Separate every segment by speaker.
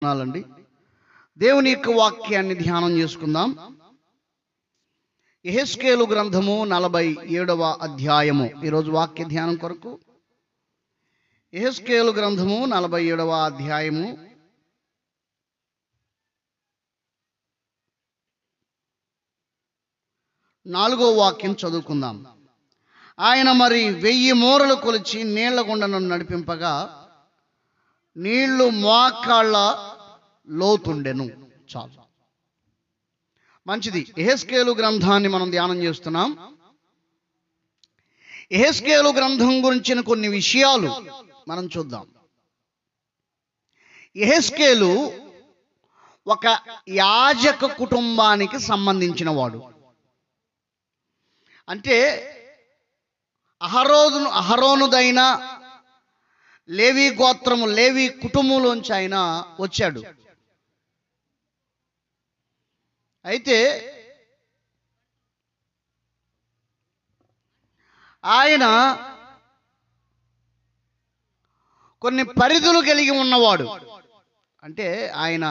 Speaker 1: వందనాలండి. దేవుని యొక్క వాక్యాన్ని ధ్యానం చేసుకుందాం. యెహెజ్కేలు గ్రంథము 47వ అధ్యాయము. ఈరోజు వాక్య ధ్యానం కొరకు యెహెజ్కేలు గ్రంథము 47వ అధ్యాయము 4వ వాక్యం చదువుకుందాం. ఆయన మరి 1000 మూరలు కొలిచి నీళ్ల గుండా నన్ను నడిపింపగా నీళ్లు మోకాళ్ళ లోతుండెను. చాలు, మంచిది. యెహెజ్కేలు గ్రంథాన్ని మనం ధ్యానం చేస్తున్నాం. యెహెజ్కేలు గ్రంథం గురించిన కొన్ని విషయాలు మనం చూద్దాం. యెహెజ్కేలు ఒక యాజక కుటుంబానికి సంబంధించిన వాడు. అంటే అహరోనుదైన లేవి గోత్రము, లేవి కుటుంబంలోంచి ఆయన వచ్చాడు. అయితే ఆయన కొన్ని పరిధులు కలిగి ఉన్నవాడు. అంటే ఆయన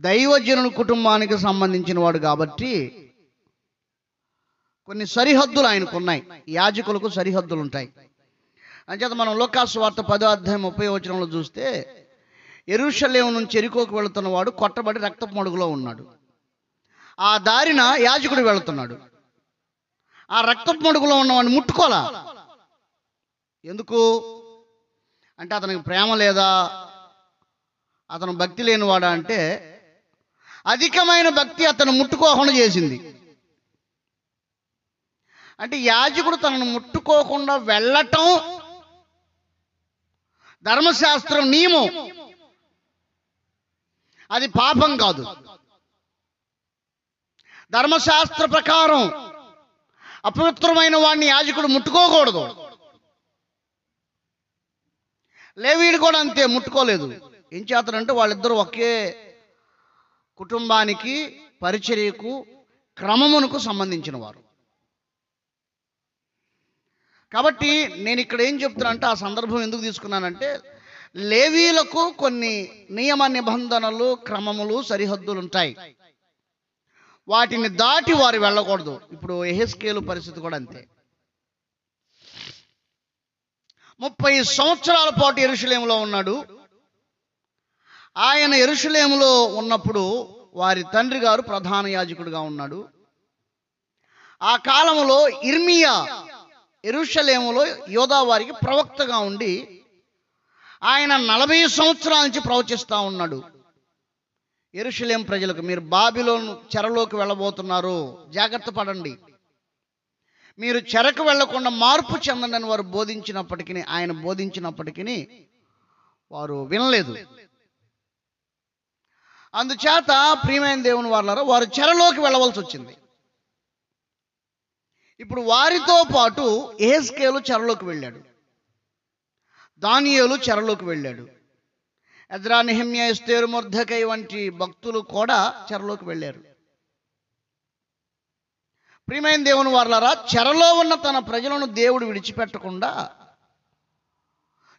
Speaker 1: దైవజనుల కుటుంబానికి సంబంధించిన వాడు కాబట్టి కొన్ని సరిహద్దులు ఆయనకు ఉన్నాయి. యాజకులకు సరిహద్దులు ఉంటాయి. అంచేత మనం లూకాసు సువార్త 10వ అధ్యాయం 30వ వచనంలో చూస్తే, యెరూషలేము నుంచి యెరికోకు వెళుతున్నవాడు కొట్టబడి రక్తపు మడుగులో ఉన్నాడు. ఆ దారిన యాజకుడు వెళుతున్నాడు. ఆ రక్తపు మడుగులో ఉన్నవాడిని ముట్టుకోలా. ఎందుకు అంటే అతనికి ప్రేమ లేదా, అతను భక్తి లేనివాడా అంటే అధికమైన భక్తి అతను ముట్టుకోకుండా చేసింది. అంటే యాజకుడు తనను ముట్టుకోకుండా వెళ్ళటం ధర్మశాస్త్రం నియమం, అది పాపం కాదు. ధర్మశాస్త్ర ప్రకారం అపవిత్రమైన వాడిని యాజకుడు ముట్టుకోకూడదు. లేవీయుడు కూడా అంతే, ముట్టుకోలేదు. ఏం చేస్తారంటే వాళ్ళిద్దరూ ఒకే కుటుంబానికి, పరిచర్యకు, క్రమమునకు సంబంధించిన వారు. కాబట్టి నేను ఇక్కడ ఏం చెప్తున్నా అంటే, ఆ సందర్భం ఎందుకు తీసుకున్నానంటే, లేవీయులకు కొన్ని నియమ నిబంధనలు, క్రమములు, సరిహద్దులు ఉంటాయి. వాటిని దాటి వారు వెళ్ళకూడదు. ఇప్పుడు యెహెజ్కేలు పరిస్థితి కూడా అంతే. 30 సంవత్సరాల పాటు యెరూషలేములో ఉన్నాడు. ఆయన యెరూషలేములో ఉన్నప్పుడు వారి తండ్రి గారు ప్రధాన యాజకుడిగా ఉన్నాడు. ఆ కాలంలో ఇర్మియా యెరూషలేములో యోధా వారికి ప్రవక్తగా ఉండి ఆయన 40 సంవత్సరాల నుంచి ప్రవచిస్తూ ఉన్నాడు. యెరూషలేం ప్రజలకు, మీరు బాబిలోను చెరలోకి వెళ్ళబోతున్నారు, జాగ్రత్త పడండి, మీరు చెరకు వెళ్లకుండా మార్పు చెందండి అని వారు బోధించినప్పటికీ, ఆయన బోధించినప్పటికీ వారు వినలేదు. అందుచేత ప్రియమైన దేవుని వారలారా, వారు చెరలోకి వెళ్ళవలసి వచ్చింది. ఇప్పుడు వారితో పాటు యెహెజ్కేలు చెరలోకి వెళ్ళాడు, దానియేలు చెరలోకి వెళ్ళాడు, ఎజ్రా, నెహెమ్యా, ఎస్తేరు, మొర్దెకై వంటి భక్తులు కూడా చెరలోకి వెళ్ళారు. ప్రియమైన దేవుని వారలారా, చెరలో ఉన్న తన ప్రజలను దేవుడు విడిచిపెట్టకుండా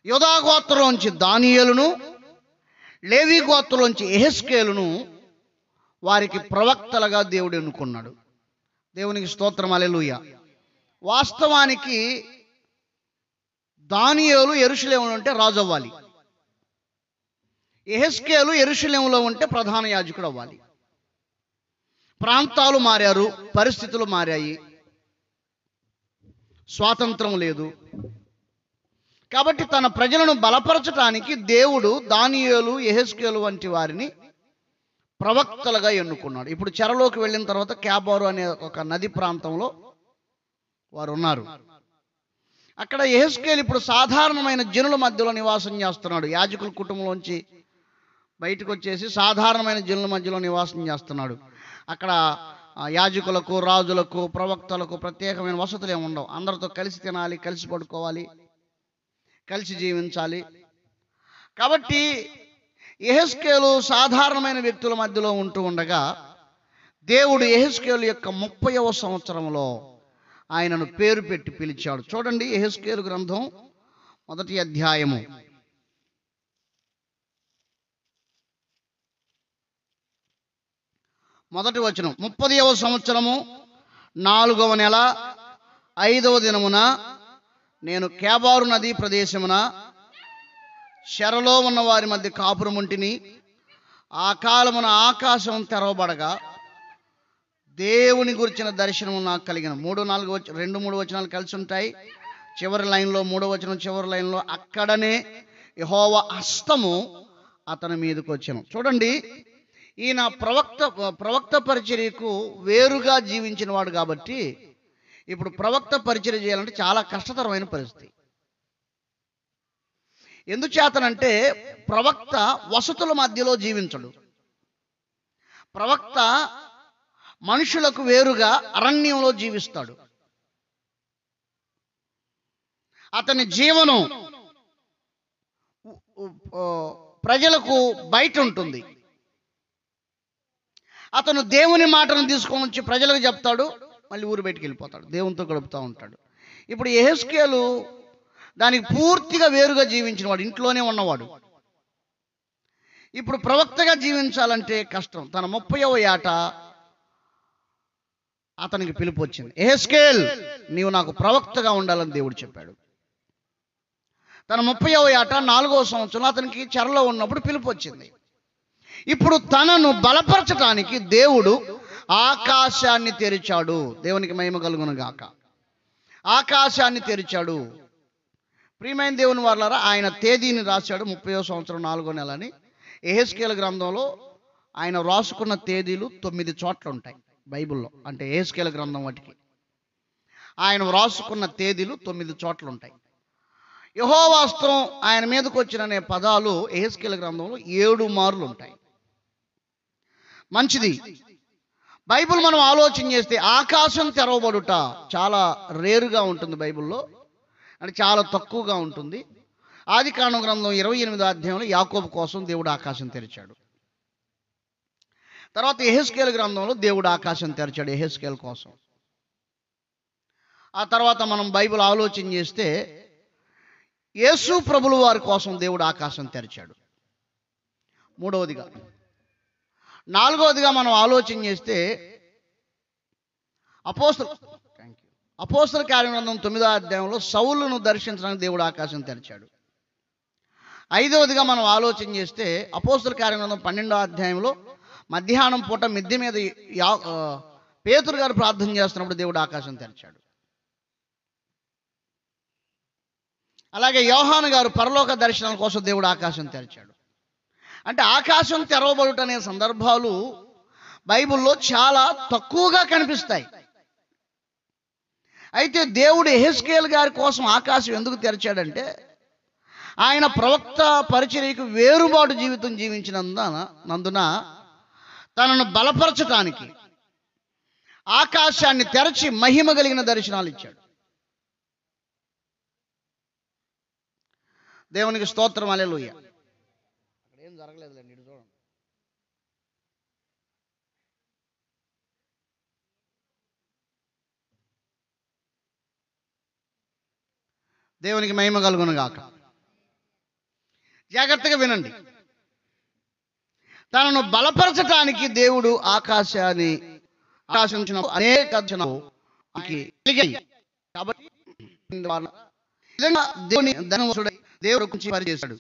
Speaker 1: యూదా గోత్రంలోంచి దానియేలును, లేవి గోత్రంలోంచి యెహెజ్కేలును వారికి ప్రవక్తలుగా దేవుడు ఎన్నుకున్నాడు. దేవునికి స్తోత్రం, హల్లెలూయా. వాస్తవానికి దానియేలు యెరూషలేములో ఉంటే రాజు అవ్వాలి, యెహెజ్కేలు యెరూషలేములో ఉంటే ప్రధాన యాజకుడు అవ్వాలి. ప్రాంతాలు మారారు, పరిస్థితులు మారాయి, స్వాతంత్రం లేదు. కాబట్టి తన ప్రజలను బలపరచడానికి దేవుడు దానియేలు, యెహెజ్కేలు వంటి వారిని ప్రవక్తలుగా ఎన్నుకున్నాడు. ఇప్పుడు చెరలోకి వెళ్ళిన తర్వాత క్యాబారు అనే ఒక నది ప్రాంతంలో వారు ఉన్నారు. అక్కడ యెహెజ్కేలు ఇప్పుడు సాధారణమైన జనుల మధ్యలో నివాసం చేస్తున్నాడు. యాజకుల కుటుంబంలోంచి బయటకు వచ్చేసి సాధారణమైన జనుల మధ్యలో నివాసం చేస్తున్నాడు. అక్కడ యాజకులకు, రాజులకు, ప్రవక్తలకు ప్రత్యేకమైన వసతులు ఏమి ఉండవు. అందరితో కలిసి తినాలి, కలిసి పడుకోవాలి, కలిసి జీవించాలి. కాబట్టి యెహెజ్కేలు సాధారణమైన వ్యక్తుల మధ్యలో ఉంటూ ఉండగా దేవుడు యెహెజ్కేలు యొక్క 30వ సంవత్సరంలో ఆయనను పేరు పెట్టి పిలిచాడు. చూడండి, యెహెజ్కేలు గ్రంథం 1వ అధ్యాయము మొదటి వచనం, 30వ సంవత్సరము 4వ నెల 5వ దినమున నేను కేబారు నదీ ప్రదేశమున చెరలో ఉన్న వారి మధ్య కాపురముంటిని. ఆ కాలమున ఆకాశం తెరవబడగా దేవుని గురించిన దర్శనము నాకు కలిగిన. 2-3 వచనాలు కలిసి ఉంటాయి. చివరి లైన్లో 3వ వచనం చివరి లైన్లో అక్కడనే యెహోవా హస్తము అతని మీదకి వచ్చాను. చూడండి, ఈయన ప్రవక్త పరిచర్యకు వేరుగా జీవించిన వాడు కాబట్టి ఇప్పుడు ప్రవక్త పరిచర్య చేయాలంటే చాలా కష్టతరమైన పరిస్థితి. ఎందుచేతనంటే ప్రవక్త వసతుల మధ్యలో జీవించడు. ప్రవక్త మనుషులకు వేరుగా అరణ్యంలో జీవిస్తాడు. అతని జీవనం ప్రజలకు బయట ఉంటుంది. అతను దేవుని మాటను తీసుకొని వచ్చి ప్రజలకు చెప్తాడు, మళ్ళీ ఊరు బయటికి వెళ్ళిపోతాడు, దేవునితో గడుపుతూ ఉంటాడు. ఇప్పుడు యెహెజ్కేలు దానికి పూర్తిగా వేరుగా జీవించిన వాడు, ఇంట్లోనే ఉన్నవాడు. ఇప్పుడు ప్రవక్తగా జీవించాలంటే కష్టం. తన 30వ ఏట అతనికి పిలుపు వచ్చింది. యెహెజ్కేల్, నీవు నాకు ప్రవక్తగా ఉండాలని దేవుడు చెప్పాడు. తన 30వ ఏట 4వ సంవత్సరంలో అతనికి చెరలో ఉన్నప్పుడు పిలుపు వచ్చింది. ఇప్పుడు తనను బలపరచడానికి దేవుడు ఆకాశాన్ని తెరిచాడు. దేవునికి మహిమ కలుగును గాక. ఆకాశాన్ని తెరిచాడు. ప్రియమైన దేవుని వారలారా, ఆయన తేదీని రాశాడు 30వ సంవత్సరం 4వ నెల అని. యెహెజ్కేలు గ్రంథంలో ఆయన రాసుకున్న తేదీలు 9 చోట్ల ఉంటాయి బైబిల్లో. అంటే యెహెజ్కేలు గ్రంథం వాటికి ఆయన రాసుకున్న తేదీలు 9 చోట్ల ఉంటాయి. యెహోవా హస్తం ఆయన మీదకి వచ్చిన అనే పదాలు యెహెజ్కేలు గ్రంథంలో 7 మార్లు ఉంటాయి. మంచిది. బైబిల్ మనం ఆలోచన చేస్తే ఆకాశం తెరవబడుట చాలా రేరుగా ఉంటుంది బైబిల్లో, అంటే చాలా తక్కువగా ఉంటుంది. ఆదికాండం గ్రంథం 28వ అధ్యాయంలో యాకోబు కోసం దేవుడు ఆకాశం తెరిచాడు. తర్వాత యెహెజ్కేలు గ్రంథంలో దేవుడు ఆకాశం తెరిచాడు యెహెజ్కేలు కోసం. ఆ తర్వాత మనం బైబిల్ ఆలోచన చేస్తే యేసు ప్రభుల వారి కోసం దేవుడు ఆకాశం తెరిచాడు. 3వదిగా. 4వదిగా మనం ఆలోచన చేస్తే అపోస్తల కార్యగ్రంథం 9వ అధ్యాయంలో సౌలును దర్శించడానికి దేవుడు ఆకాశం తెరిచాడు. 5వదిగా మనం ఆలోచన చేస్తే అపోస్తల కార్యగ్రంథం 12వ అధ్యాయంలో మధ్యాహ్నం పూట మిద్దె మీద పేతురు గారు ప్రార్థన చేస్తున్నప్పుడు దేవుడు ఆకాశం తెరిచాడు. అలాగే యోహాను గారు పరలోక దర్శనం కోసం దేవుడు ఆకాశం తెరిచాడు. అంటే ఆకాశం తెరవబడుట అనే సందర్భాలు బైబిల్లో చాలా తక్కువగా కనిపిస్తాయి. అయితే దేవుడు యెహెజ్కేలు గారి కోసం ఆకాశం ఎందుకు తెరిచాడంటే ఆయన ప్రవక్త పరిచర్యకు వేరుబాటు జీవితం జీవించినందున తనను బలపరచటానికి ఆకాశాన్ని తెరచి మహిమ కలిగిన దర్శనాలు ఇచ్చాడు. దేవునికి స్తోత్రం, హల్లెలూయా. అక్కడ ఏం జరగలేదులేండి, ఇటు చూడండి. దేవునికి మహిమ కలుగును గాక. జాగ్రత్తగా వినండి. తనను బలపరచటానికి దేవుడు ఆకాశాన్ని ఆకాశించిన అనేక కాబట్టి దేవుడు గురించి పరిచేశాడు.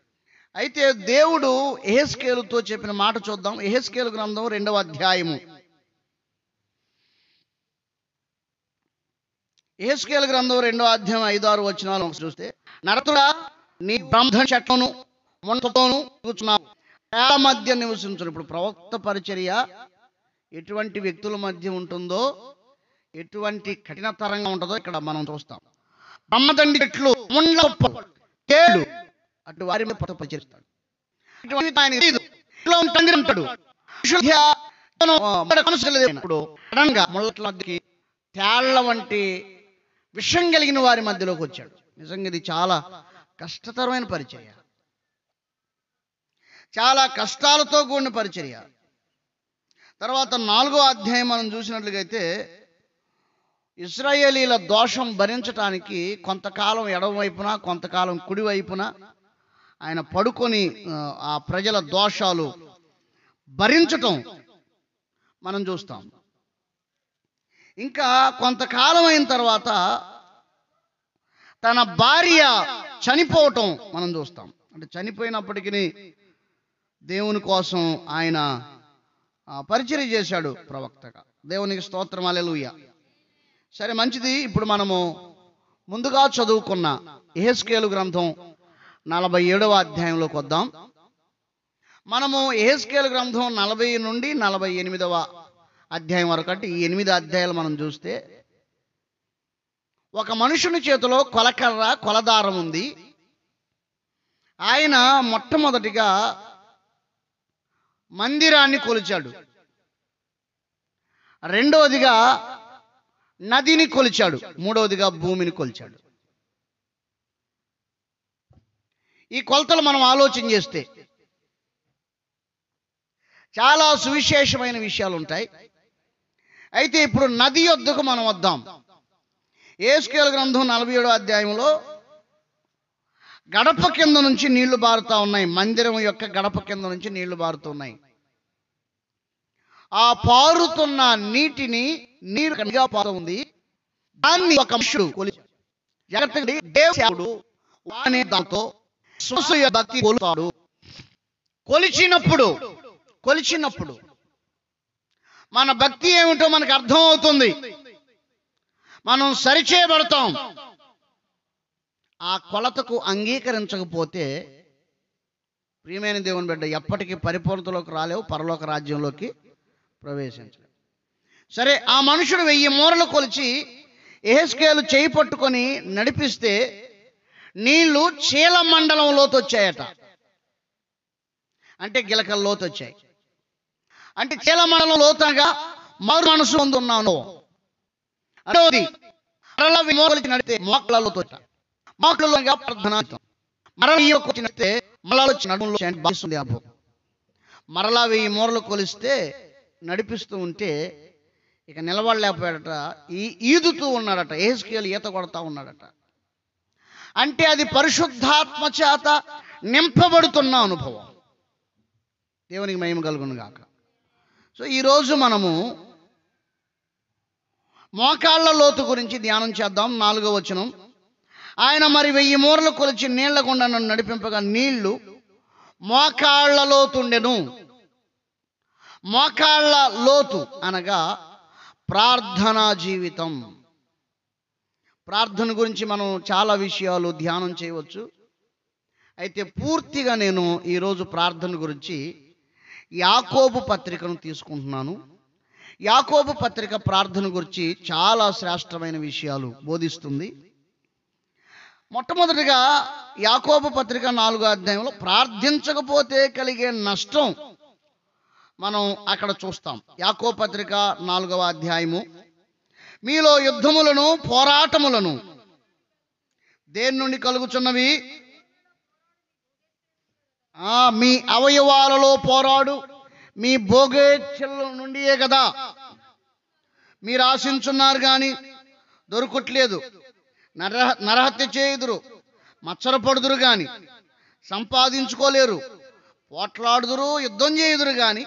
Speaker 1: అయితే దేవుడు యెహెజ్కేలుతో చెప్పిన మాట చూద్దాం. యెహెజ్కేలు గ్రంథం 2వ అధ్యాయము. యెహెజ్కేలు గ్రంథం 2వ అధ్యాయం 5-6 వచనాలు చూస్తే, నరతుడా, నీ బ్రహ్మ చెట్లను మునతోను కూర్చున్నావు, తేళ్ల మధ్య నివసించును. ఇప్పుడు ప్రవక్త పరిచర్య ఎటువంటి వ్యక్తుల మధ్య ఉంటుందో, ఎటువంటి కఠినతరంగా ఉంటుందో ఇక్కడ మనం చూస్తాం. బ్రహ్మదండి చెట్లు, ముండ్ల తేళ్లు, అటు వారి మీద పరిచరిస్తాడు. తేళ్ల వంటి విషం కలిగిన వారి మధ్యలోకి వచ్చాడు. నిజంగా ఇది చాలా కష్టతరమైన పరిచర్య, చాలా కష్టాలతో కూడిన పరిచర్య. తర్వాత 4వ అధ్యాయం మనం చూసినట్లుగైతే ఇశ్రాయేలీల దోషం భరించటానికి కొంతకాలం ఎడమవైపున కొంతకాలం కుడివైపున ఆయన పడుకొని ఆ ప్రజల దోషాలు భరించటం మనం చూస్తాం. ఇంకా కొంతకాలం అయిన తర్వాత తన భార్య చనిపోవటం మనం చూస్తాం. అంటే చనిపోయినప్పటికీ దేవుని కోసం ఆయన పరిచర్య చేశాడు ప్రవక్తగా. దేవునికి స్తోత్రం, హల్లెలూయా. సరే, మంచిది. ఇప్పుడు మనము ముందుగా చదువుకున్న యెహెజ్కేలు గ్రంథం 47వ అధ్యాయంలోకి వద్దాం. మనము యెహెజ్కేలు గ్రంథం 40 నుండి 48వ అధ్యాయం వరకు, అంటే ఈ 8 అధ్యాయాలు మనం చూస్తే, ఒక మనుషుని చేతిలో కొలకర్ర, కొలదారం ఉంది. ఆయన మొట్టమొదటిగా మందిరాన్ని కొలిచాడు, రెండవదిగా నదిని కొలిచాడు, మూడవదిగా భూమిని కొలిచాడు. ఈ కొలతలు మనం ఆలోచన చేస్తే చాలా సువిశేషమైన విషయాలు ఉంటాయి. అయితే ఇప్పుడు నది యొద్దకు మనం వద్దాం. యెహెజ్కేలు గ్రంథం 47వ అధ్యాయంలో గడప కింద నుంచి నీళ్లు బారుతూ ఉన్నాయి. మందిరం యొక్క గడప కింద నుంచి నీళ్లు బారుతున్నాయి. ఆ పారుతున్న నీటిని నీరు కనిగా పారుతుంది. దాన్ని ఒక మనుషుడు దేవుడు అనే దాంతో భక్తి కొలుతాడు. కొలిచినప్పుడు మన భక్తి ఏమిటో మనకు అర్థం అవుతుంది. మనం సరిచేయబడతాం. ఆ కొలతకు అంగీకరించకపోతే ప్రియమైన దేవుని బిడ్డ, ఎప్పటికీ పరిపూర్ణతలోకి రాలేవు, పరలోక రాజ్యంలోకి ప్రవేశించలేవు. సరే, ఆ మనుషుడు 1000 మూరలు కొలిచి యెహెజ్కేలు చేయి పట్టుకొని నడిపిస్తే నీళ్లు చీల మండలం లోతు వచ్చాయట. అంటే గిలకల లోతు వచ్చాయి. అంటే చీల మండలం లోతుగా మారు మనసు పొందున్నాను. రెండవది, మరలా 1000 మూరలు నడితే మోకాళ్ళ లోతు వచ్చా, మోకాళ్ళలోగా ప్రార్థన, మరలా నడితే మరలా నడుములో బాగుంది అనుభవం. మరలా 1000 మూరలు కొలిస్తే నడిపిస్తూ ఉంటే ఇక నిలబడలేకపోయాడట, ఈదుతూ ఉన్నాడట. యెహెజ్కేలు ఈత కొడతా ఉన్నాడట. అంటే అది పరిశుద్ధాత్మ చేత నింపబడుతున్న అనుభవం. దేవునికి మహిమ కలుగును గాక. సో ఈరోజు మనము మోకాళ్ళ లోతు గురించి ధ్యానం చేద్దాం. 4వ వచనం, ఆయన మరి 1000 మూరలు కొలిచి నీళ్ల గుండా నన్ను నడిపింపగా నీళ్లు మోకాళ్ళ లోతుండెను. మోకాళ్ళ లోతు అనగా ప్రార్థనా జీవితం. ప్రార్థన గురించి మనం చాలా విషయాలు ధ్యానం చేయవచ్చు. అయితే పూర్తిగా నేను ఈరోజు ప్రార్థన గురించి యాకోబు పత్రికను తీసుకుంటున్నాను. యాకోబు పత్రిక ప్రార్థన గురించి చాలా శ్రేష్టమైన విషయాలు బోధిస్తుంది. మొట్టమొదటిగా యాకోబు పత్రిక 4వ అధ్యాయంలో ప్రార్థించకపోతే కలిగే నష్టం మనం అక్కడ చూస్తాం. యాకోబు పత్రిక 4వ అధ్యాయము, మీలో యుద్ధములను పోరాటములను దేని నుండి కలుగుచున్నవి? మీ అవయవాలలో పోరాడు మీ భోగేచ్ఛల నుండియే కదా. మీరు ఆశించున్నారు కానీ దొరకట్లేదు, నరహత్య చేయుదురు, మచ్చరపడుదురు కానీ సంపాదించుకోలేరు, పోట్లాడుదురు, యుద్ధం చేయుదురు కానీ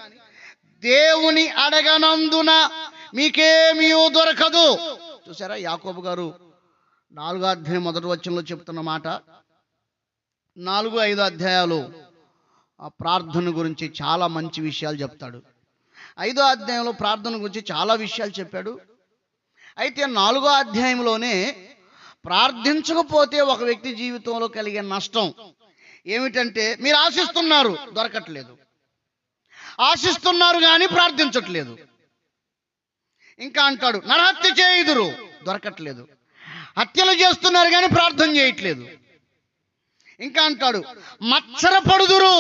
Speaker 1: దేవుని అడగనందున మీకేమీ దొరకదు. చూసారా, యాకోబు గారు 4వ అధ్యాయం 1వ వచనంలో చెప్తున్న మాట. 4, 5 అధ్యాయాలు ఆ ప్రార్థన గురించి చాలా మంచి విషయాలు చెప్తాడు. 5వ అధ్యాయంలో ప్రార్థన గురించి చాలా విషయాలు చెప్పాడు. అయితే 4వ అధ్యాయంలోనే ప్రార్థించకపోతే ఒక వ్యక్తి జీవితంలో కలిగే నష్టం ఏమిటంటే, మీరు ఆశిస్తున్నారు దొరకట్లేదు, ఆశిస్తున్నారు కానీ ప్రార్థించట్లేదు. ఇంకా అంటాడు, నరహత్య చేయుదురు, దొరకట్లేదు, హత్యలు చేస్తున్నారు కానీ ప్రార్థన చేయట్లేదు. ఇంకా అంటాడు, మత్సరపడుదురు,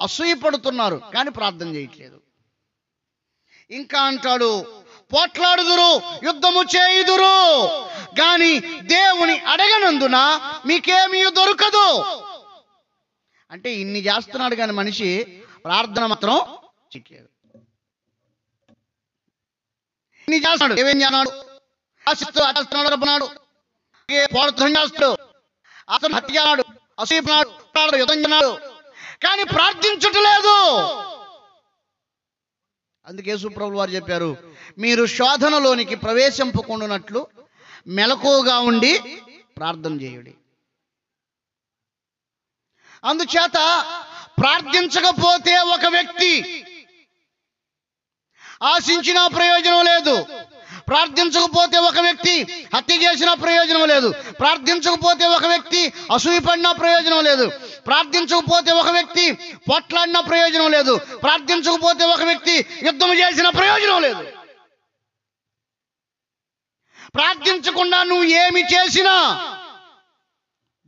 Speaker 1: అసూయపడుతున్నారు కానీ ప్రార్థన చేయట్లేదు. ఇంకా అంటాడు, పోట్లాడుదురు, యుద్ధము చేయుదురు కానీ దేవుని అడగనందున మీకేమీ దొరకదు. అంటే ఇన్ని చేస్తున్నాడు కానీ మనిషి ప్రార్థన మాత్రం చేయట్లేదు. ఇన్ని చేస్తున్నాడు, ఏమేం చేస్తున్నాడు? ఆశిస్తున్నాడు, పోరాటం చేస్తాడు, అతను హత్య అన్నాడు, అసూయపడుతున్నాడు, యుద్ధం చేస్తున్నాడు కానీ ప్రార్థించట్లేదు. అందుకే యేసుప్రభువు వారు చెప్పారు, మీరు శోధనలోనికి ప్రవేశింపకుండానట్లు మెలకువగా ఉండి ప్రార్థన చేయుడి. అందుచేత ప్రార్థించకపోతే ఒక వ్యక్తి ఆశించిన ప్రయోజనం లేదు, ప్రార్థించకపోతే ఒక వ్యక్తి హత్య చేసిన ప్రయోజనం లేదు, ప్రార్థించకపోతే ఒక వ్యక్తి అసూయపడిన ప్రయోజనం లేదు, ప్రార్థించకపోతే ఒక వ్యక్తి పొట్లాడిన ప్రయోజనం లేదు, ప్రార్థించకపోతే ఒక వ్యక్తి యుద్ధం చేసిన ప్రయోజనం లేదు. ప్రార్థించకుండా నువ్వు ఏమి చేసినా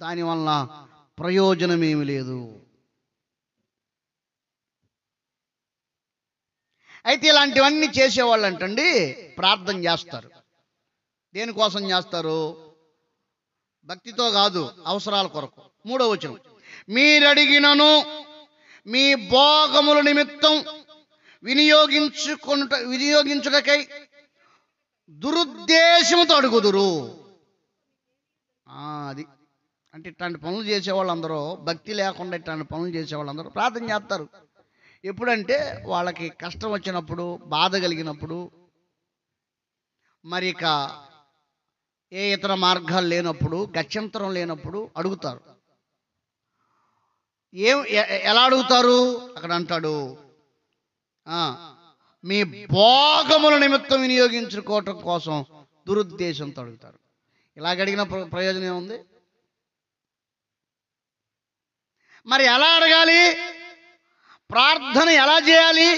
Speaker 1: దానివల్ల ప్రయోజనమేమి లేదు. అయితే ఇలాంటివన్నీ చేసేవాళ్ళు అంటండి ప్రార్థన చేస్తారు. దేనికోసం చేస్తారు? భక్తితో కాదు, అవసరాల కొరకు. 3వ వచనం, మీరడిగినను మీ భోగముల నిమిత్తం వినియోగించుటకై దురుద్దేశముతో అడుగుదురు. అది అంటే ఇట్లాంటి పనులు చేసేవాళ్ళందరూ, భక్తి లేకుండా ఇట్లాంటి పనులు చేసేవాళ్ళందరూ ప్రార్థన చేస్తారు. ఎప్పుడంటే వాళ్ళకి కష్టం వచ్చినప్పుడు, బాధ కలిగినప్పుడు, మరి ఇక ఏ ఇతర మార్గాలు లేనప్పుడు, గత్యంతరం లేనప్పుడు అడుగుతారు. ఎలా అడుగుతారు? అక్కడ అంటాడు, మీ భోగముల నిమిత్తం వినియోగించుకోవటం కోసం దురుద్దేశంతో అడుగుతారు. ఇలాగ అడిగిన ప్రయోజనం ఏముంది? మరి ఎలా అడగాలి? ప్రార్థన ఎలా చేయాలి?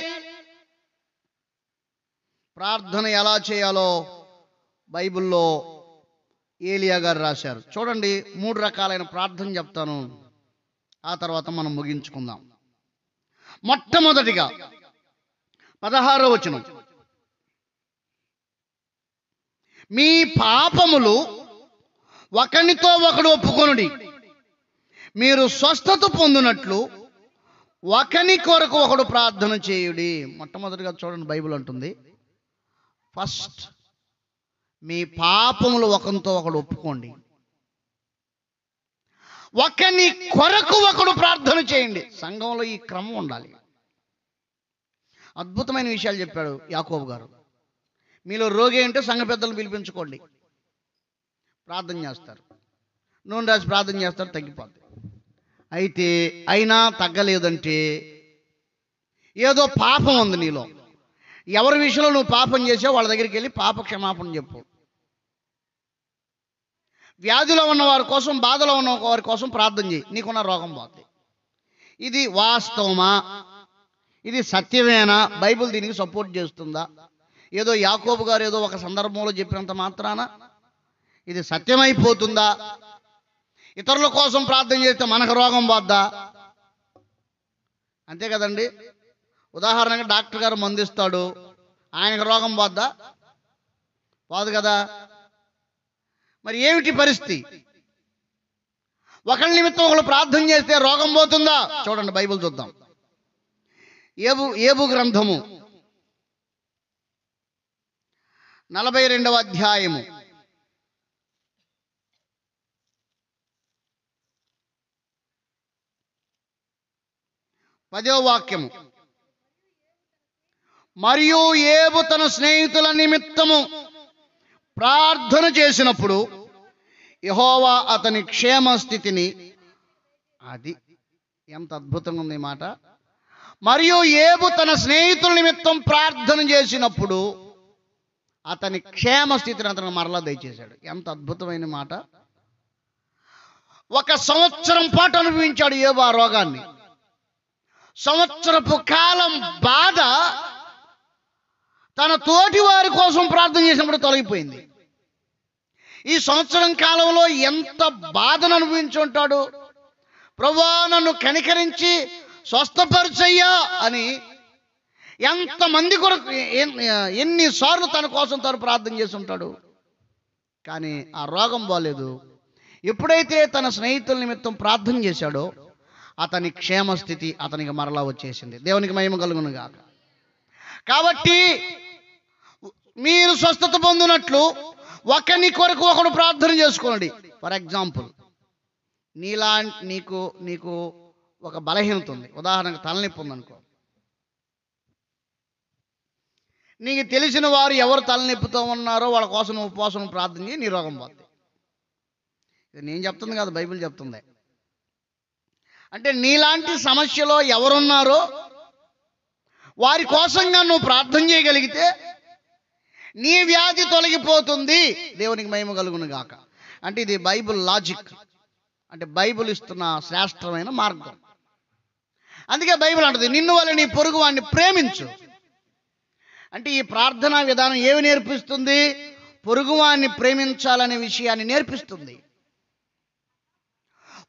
Speaker 1: ప్రార్థన ఎలా చేయాలో బైబిల్లో ఏలియా గారు రాశారు. చూడండి, 3 రకాలైన ప్రార్థన చెప్తాను, ఆ తర్వాత మనం ముగించుకుందాం. మొట్టమొదటిగా 16వ వచనం, మీ పాపములు ఒకనితో ఒకడు ఒప్పుకొనుడి, మీరు స్వస్థత పొందినట్లు ఒకని కొరకు ఒకడు ప్రార్థన చేయుడి. మొట్టమొదటిగా చూడండి, బైబిల్ అంటుంది ఫస్ట్ మీ పాపములు ఒకరితో ఒకడు ఒప్పుకోండి, ఒకని కొరకు ఒకడు ప్రార్థన చేయండి. సంఘంలో ఈ క్రమం ఉండాలి. అద్భుతమైన విషయాలు చెప్పాడు యాకోబు గారు. మీలో రోగి అంటే సంఘ పెద్దలు పిలిపించుకోండి, ప్రార్థన చేస్తారు, నూనె రాసి ప్రార్థన చేస్తారు, తగ్గిపోద్ది. అయితే అయినా తగ్గలేదంటే ఏదో పాపం ఉంది నీలో. ఎవరి విషయంలో నువ్వు పాపం చేసావు వాళ్ళ దగ్గరికి వెళ్ళి పాప క్షమాపణ చెప్పు. వ్యాధిలో ఉన్న వారి కోసం, బాధలో ఉన్న వారి కోసం ప్రార్థన చేయి, నీకున్న రోగం పోతుంది. ఇది వాస్తవమా? ఇది సత్యమేనా? బైబిల్ దీనికి సపోర్ట్ చేస్తుందా? ఏదో యాకోబు గారు ఏదో ఒక సందర్భంలో చెప్పినంత మాత్రాన ఇది సత్యమైపోతుందా? ఇతరుల కోసం ప్రార్థన చేస్తే మనకు రోగం పోద్దా? అంతే కదండి. ఉదాహరణగా డాక్టర్ గారు మందిస్తాడు, ఆయనకు రోగం పోద్దా? పోదు కదా. మరి ఏమిటి పరిస్థితి? ఒకరి నిమిత్తం ఒకరు ప్రార్థన చేస్తే రోగం పోతుందా? చూడండి, బైబిల్ చూద్దాం. ఏబు గ్రంథము 42వ అధ్యాయము 10వ వాక్యము, మరియు ఏబు తన స్నేహితుల నిమిత్తము ప్రార్థన చేసినప్పుడు యెహోవా అతని క్షేమ స్థితిని, అది ఎంత అద్భుతంగా ఉంది ఈ మాట. మరియు ఏబు తన స్నేహితుల నిమిత్తం ప్రార్థన చేసినప్పుడు అతని క్షేమ స్థితిని అతను మరలా దయచేశాడు. ఎంత అద్భుతమైన మాట. 1 సంవత్సరం పాటు అనుభవించాడు ఏబు ఆ రోగాన్ని. సంవత్సరపు కాలం బాధ తన తోటి వారి కోసం ప్రార్థన చేసినప్పుడు తొలగిపోయింది. ఈ సంవత్సరం కాలంలో ఎంత బాధను అనుభవించి ఉంటాడు. ప్రభువా నన్ను కనికరించి స్వస్థపరిచయ్యా అని ఎంతమంది కొరకు, ఎన్నిసార్లు తన కోసం తను ప్రార్థన చేసి ఉంటాడు. కానీ ఆ రోగం బాలేదు. ఎప్పుడైతే తన స్నేహితుల నిమిత్తం ప్రార్థన చేశాడో అతని క్షేమ స్థితి అతనికి మరలా వచ్చేసింది. దేవునికి మహిమ కలుగును గాక. కాబట్టి మీరు స్వస్థత పొందినట్లు ఒకని కొరకు ఒకడు ప్రార్థన చేసుకోండి. ఫర్ ఎగ్జాంపుల్, నీకు ఒక బలహీనత ఉంది. ఉదాహరణకు తలనొప్పి ఉందనుకో, నీకు తెలిసిన వారు ఎవరు తలనొప్పితో ఉన్నారో వాళ్ళ కోసం నువ్వు ఉపవాసం ప్రార్థన చేయి, నీ రోగం పోతుంది. ఇది నేను చెప్తుంది కాదు, బైబిల్ చెప్తుంది. అంటే నీలాంటి సమస్యలో ఎవరున్నారో వారి కోసంగా నువ్వు ప్రార్థన చేయగలిగితే నీ వ్యాధి తొలగిపోతుంది. దేవునికి మహిమ కలుగును గాక. అంటే ఇది బైబిల్ లాజిక్, అంటే బైబిల్ ఇస్తున్న శ్రేష్టమైన మార్గం. అందుకే బైబిల్ అంటది, నిన్ను వల్ల నీ పొరుగు వాడిని ప్రేమించు. అంటే ఈ ప్రార్థనా విధానం ఏమి నేర్పిస్తుంది? పొరుగువాన్ని ప్రేమించాలనే విషయాన్ని నేర్పిస్తుంది.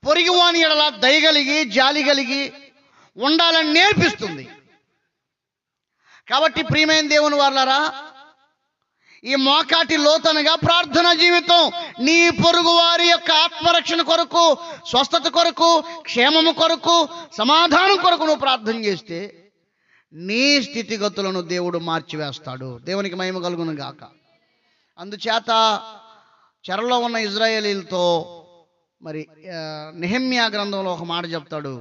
Speaker 1: పొరుగువాని ఎడల దయగలిగి జాలి కలిగి ఉండాలని నేర్పిస్తుంది. కాబట్టి ప్రియమైన దేవుని వారలారా, ఈ మోకాటి లోతనగా ప్రార్థన జీవితం నీ పొరుగు వారి యొక్క ఆత్మరక్షణ కొరకు, స్వస్థత కొరకు, క్షేమము కొరకు, సమాధానం కొరకు నువ్వు ప్రార్థన చేస్తే నీ స్థితిగతులను దేవుడు మార్చివేస్తాడు. దేవునికి మహిమ కలుగును గాక. అందుచేత చెరలో ఉన్న ఇజ్రాయేలీలతో మరి నెహెమ్యా గ్రంథంలో ఒక మాట చెప్తాడు,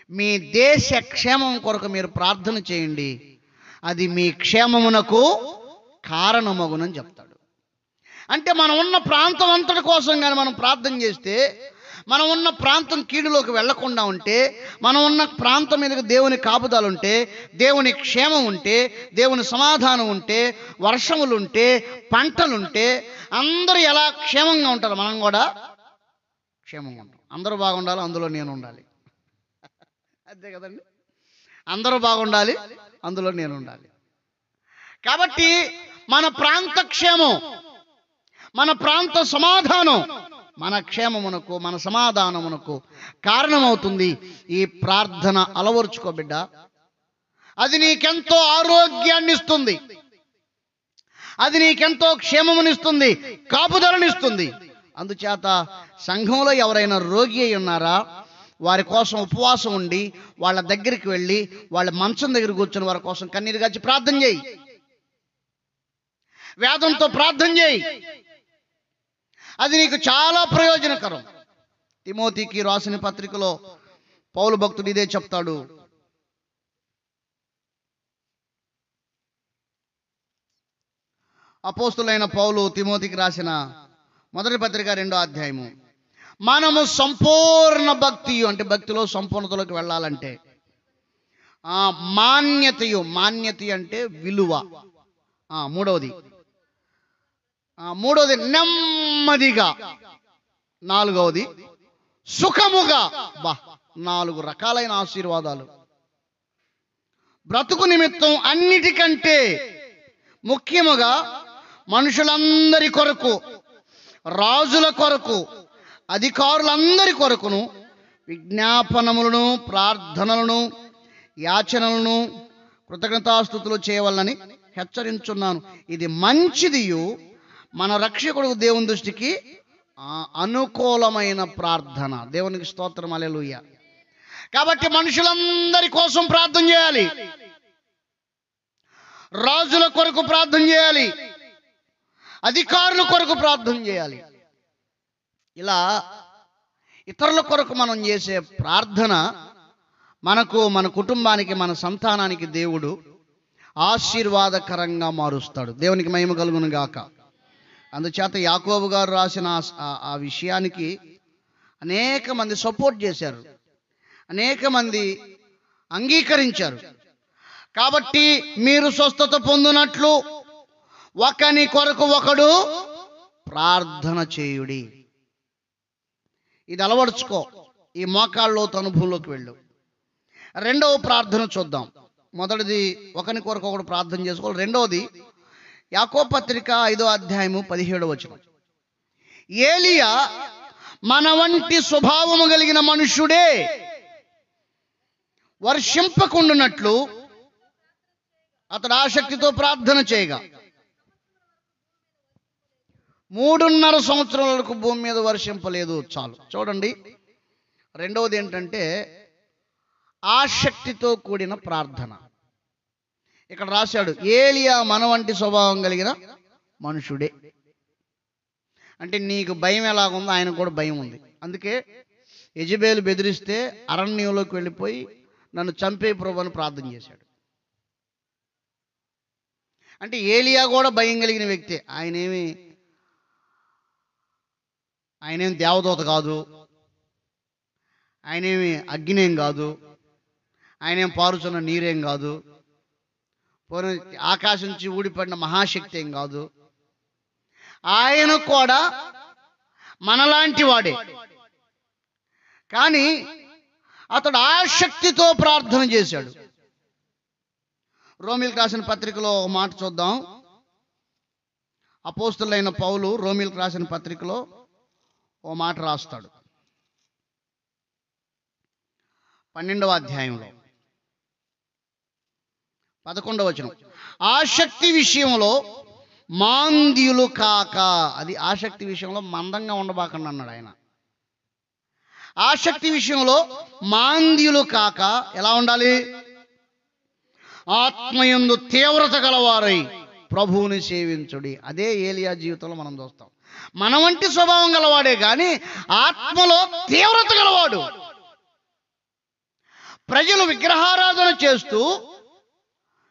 Speaker 1: మీ దేశ క్షేమం కొరకు మీరు ప్రార్థన చేయండి, అది మీ క్షేమమునకు కారణమగునని చెప్తాడు. అంటే మనం ఉన్న ప్రాంతం అంతటి కోసం కానీ మనం ప్రార్థన చేస్తే, మనం ఉన్న ప్రాంతం కీడులోకి వెళ్లకుండా ఉంటే, మనం ఉన్న ప్రాంతం మీదకి దేవుని కాపుదలు ఉంటే, దేవుని క్షేమం ఉంటే, దేవుని సమాధానం ఉంటే, వర్షములుంటే, పంటలుంటే, అందరూ ఎలా క్షేమంగా ఉంటారు, మనం కూడా క్షేమంగా ఉంటాం. అందరూ బాగుండాలి, అందులో నేను ఉండాలి. అంతే కదండి, అందరూ బాగుండాలి, అందులో నేను ఉండాలి. కాబట్టి మన ప్రాంత క్షేమం, మన ప్రాంత సమాధానం, మన క్షేమమునకు, మన సమాధానమునకు కారణమవుతుంది ఈ ప్రార్థన. అలవరుచుకో బిడ్డ, అది నీకెంతో ఆరోగ్యాన్ని ఇస్తుంది, అది నీకెంతో క్షేమమునిస్తుంది, కాపుదలనిస్తుంది. అందుచేత సంఘంలో ఎవరైనా రోగి అయి ఉన్నారా, వారి కోసం ఉపవాసం ఉండి వాళ్ళ దగ్గరికి వెళ్ళి వాళ్ళ మంచం దగ్గర కూర్చొని వారి కోసం కన్నీరు గార్చి ప్రార్థన చేయి, వేదంతో ప్రార్థన చేయి. అది నీకు చాలా ప్రయోజనకరం. తిమోతికి రాసిన పత్రికలో పౌలు భక్తుడు ఇదే చెప్తాడు. అపోస్తులైన పౌలు తిమోతికి రాసిన మొదటి పత్రిక 2వ అధ్యాయము, మనము సంపూర్ణ భక్తి, అంటే భక్తిలో సంపూర్ణతలోకి వెళ్ళాలంటే మాన్యతయు, మాన్యత అంటే విలువ. మూడవది నెమ్మదిగా. నాలుగవది సుఖముగా. 4 రకాలైన ఆశీర్వాదాలు. బ్రతుకు నిమిత్తం అన్నిటికంటే ముఖ్యముగా మనుషులందరి కొరకు, రాజుల కొరకు, అధికారులందరి కొరకును విజ్ఞాపనములను, ప్రార్థనలను, యాచనలను, కృతజ్ఞతాస్తుతులు చేయవలనని హెచ్చరించున్నాను. ఇది మంచిదియు మన రక్షకుడు దేవుని దృష్టికి అనుకూలమైన ప్రార్థన. దేవునికి స్తోత్రం, హల్లెలూయా. కాబట్టి మనుషులందరి కోసం ప్రార్థన చేయాలి, రాజుల కొరకు ప్రార్థన చేయాలి, అధికారుల కొరకు ప్రార్థన చేయాలి. ఇలా ఇతరుల కొరకు మనం చేసే ప్రార్థన మనకు, మన కుటుంబానికి, మన సంతానానికి దేవుడు ఆశీర్వాదకరంగా మారుస్తాడు. దేవునికి మహిమ కలుగును గాక. అందుచేత యాకోబు గారు రాసిన ఆ విషయానికి అనేక మంది సపోర్ట్ చేశారు, అనేక మంది అంగీకరించారు. కాబట్టి మీరు స్వస్థత పొందినట్లు ఒకని కొరకు ఒకడు ప్రార్థన చేయుడి. ఇది అలవడుచుకో, ఈ మోకాళ్ళలో అనుభవంలోకి వెళ్ళు. రెండవ ప్రార్థన చూద్దాం. మొదటిది ఒకని కొరకు ఒకడు ప్రార్థన చేసుకోవాలి. రెండవది యాకోబు పత్రిక 5వ అధ్యాయము 17వ వచనం. ఏలియా మన వంటి స్వభావము కలిగిన మనుష్యుడే వర్షింపకుండునట్లు అతడు ఆసక్తితో ప్రార్థన చేయగా 3.5 సంవత్సరాల వరకు భూమి మీద వర్షింపలేదు. చాలు. చూడండి, రెండవది ఏంటంటే ఆసక్తితో కూడిన ప్రార్థన. ఇక్కడ రాశాడు, ఏలియా మన వంటి స్వభావం కలిగిన మనుషుడే. అంటే నీకు భయం ఎలాగుందో ఆయనకు కూడా భయం ఉంది. అందుకే యెజెబెలు బెదిరిస్తే అరణ్యంలోకి వెళ్ళిపోయి నన్ను చంపే ప్రభు అని ప్రార్థన చేశాడు. అంటే ఏలియా కూడా భయం కలిగిన వ్యక్తే. ఆయనేం దేవదూత కాదు, ఆయనేమి అగ్నేం కాదు, ఆయనేం పారుచున్న నీరేం కాదు, ఆకాశం నుంచి ఊడిపడిన మహాశక్తి ఏం కాదు. ఆయన కూడా మనలాంటి వాడే. కానీ అతడు ఆసక్తితో ప్రార్థన చేశాడు. రోమీలకు రాసిన పత్రికలో ఒక మాట చూద్దాం. అపోస్తులైన పౌలు రోమీలకు రాసిన పత్రికలో ఓ మాట రాస్తాడు. 12వ అధ్యాయంలో 11వ వచనం. ఆసక్తి విషయంలో మాంద్యులు కాక, అది ఆసక్తి విషయంలో మందంగా ఉండబాకండి అన్నాడు ఆయన. ఆసక్తి విషయంలో మాంద్యులు కాక ఎలా ఉండాలి? ఆత్మయందు తీవ్రత గలవారై ప్రభువుని సేవించుడి. అదే ఏలియా జీవితంలో మనం చూస్తాం. మన వంటి స్వభావం గలవాడే కానీ ఆత్మలో తీవ్రత గలవాడు. ప్రజలు విగ్రహారాధన చేస్తూ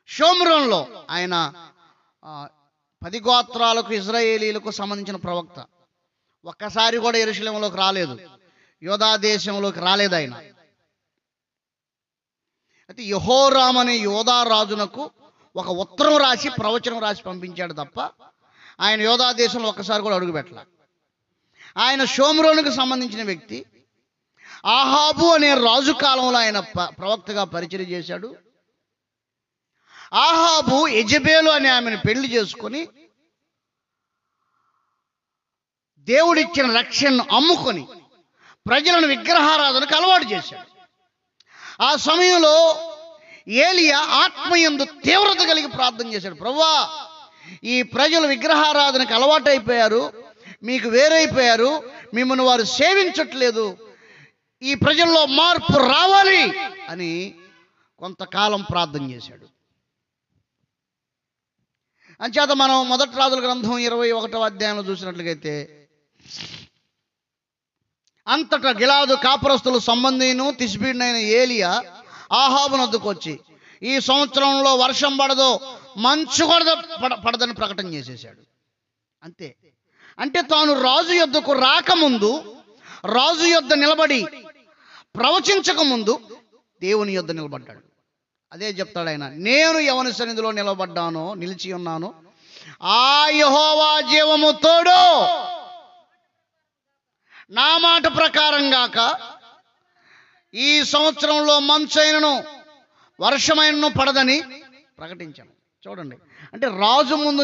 Speaker 1: షోమ్రోన్లో, ఆయన 10 గోత్రాలకు ఇశ్రాయేలీలకు సంబంధించిన ప్రవక్త, ఒక్కసారి కూడా యెరూషలేములోకి రాలేదు, యోధా దేశంలోకి రాలేదు ఆయన. అయితే యెహోరాము అనే యోధా రాజునకు ఒక ఉత్తరం రాసి ప్రవచనం రాసి పంపించాడు తప్ప ఆయన యోధా దేశంలో ఒక్కసారి కూడా అడుగుపెట్టలే. ఆయన షోమ్రోనుకు సంబంధించిన వ్యక్తి. ఆహాబు అనే రాజు కాలంలో ఆయన ప్రవక్తగా పరిచయం చేశాడు. ఆహాబు యెజెబెలు అనే ఆమెను పెళ్లి చేసుకొని దేవుడిచ్చిన రక్షణను అమ్ముకొని ప్రజలను విగ్రహారాధనకు అలవాటు చేశాడు. ఆ సమయంలో ఏలియా ఆత్మయందు తీవ్రత కలిగి ప్రార్థన చేశాడు. ప్రభువా, ఈ ప్రజలు విగ్రహారాధనకు అలవాటు అయిపోయారు, మీకు వేరైపోయారు, మిమ్మల్ని వారు సేవించట్లేదు, ఈ ప్రజల్లో మార్పు రావాలి అని కొంతకాలం ప్రార్థన చేశాడు. అంచేత మనం మొదటి రాజుల గ్రంథం 21వ అధ్యాయంలో చూసినట్లయితే, అంతటా గిలాదు కాపురస్తులు సంబంధిను తిష్బీయుడైన ఏలియా ఆహాబును వద్దకు వచ్చి, ఈ సంవత్సరంలో వర్షం పడదో, మంచు కూడా పడదని ప్రకటన చేసేశాడు. అంతే. అంటే తాను రాజు యొద్దకు రాకముందు, రాజు యొద్ద నిలబడి ప్రవచించక ముందు దేవుని యొద్ద నిలబడ్డాడు. అదే చెప్తాడు ఆయన, నేను ఎవని సన్నిధిలో నిలబడ్డానో, నిలిచి ఉన్నానో, ఆ యెహోవా జీవము తోడు, నా మాట ప్రకారం గాక ఈ సంవత్సరంలో మంచైనను వర్షమైనను పడదని ప్రకటించాను. చూడండి, అంటే రాజు ముందు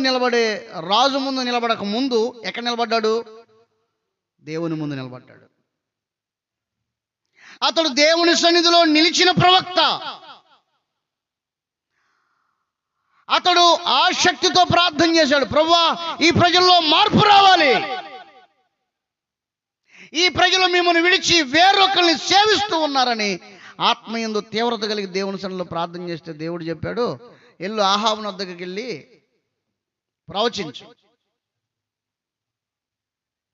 Speaker 1: నిలబడక ముందు ఎక్కడ నిలబడ్డాడు? దేవుని ముందు నిలబడ్డాడు. అతడు దేవుని సన్నిధిలో నిలిచిన ప్రవక్త. అతడు ఆసక్తితో ప్రార్థన చేశాడు. ప్రభువా, ఈ ప్రజల్లో మార్పు రావాలి, ఈ ప్రజలు మిమ్మల్ని విడిచి వేరొకరిని సేవిస్తూ ఉన్నారని ఆత్మయందు తీవ్రత కలిగి దేవుని సన్నిధిలో ప్రార్థన చేస్తే దేవుడు చెప్పాడు, ఎల్లు ఆహాబు వద్దకు వెళ్ళి ప్రవచించు.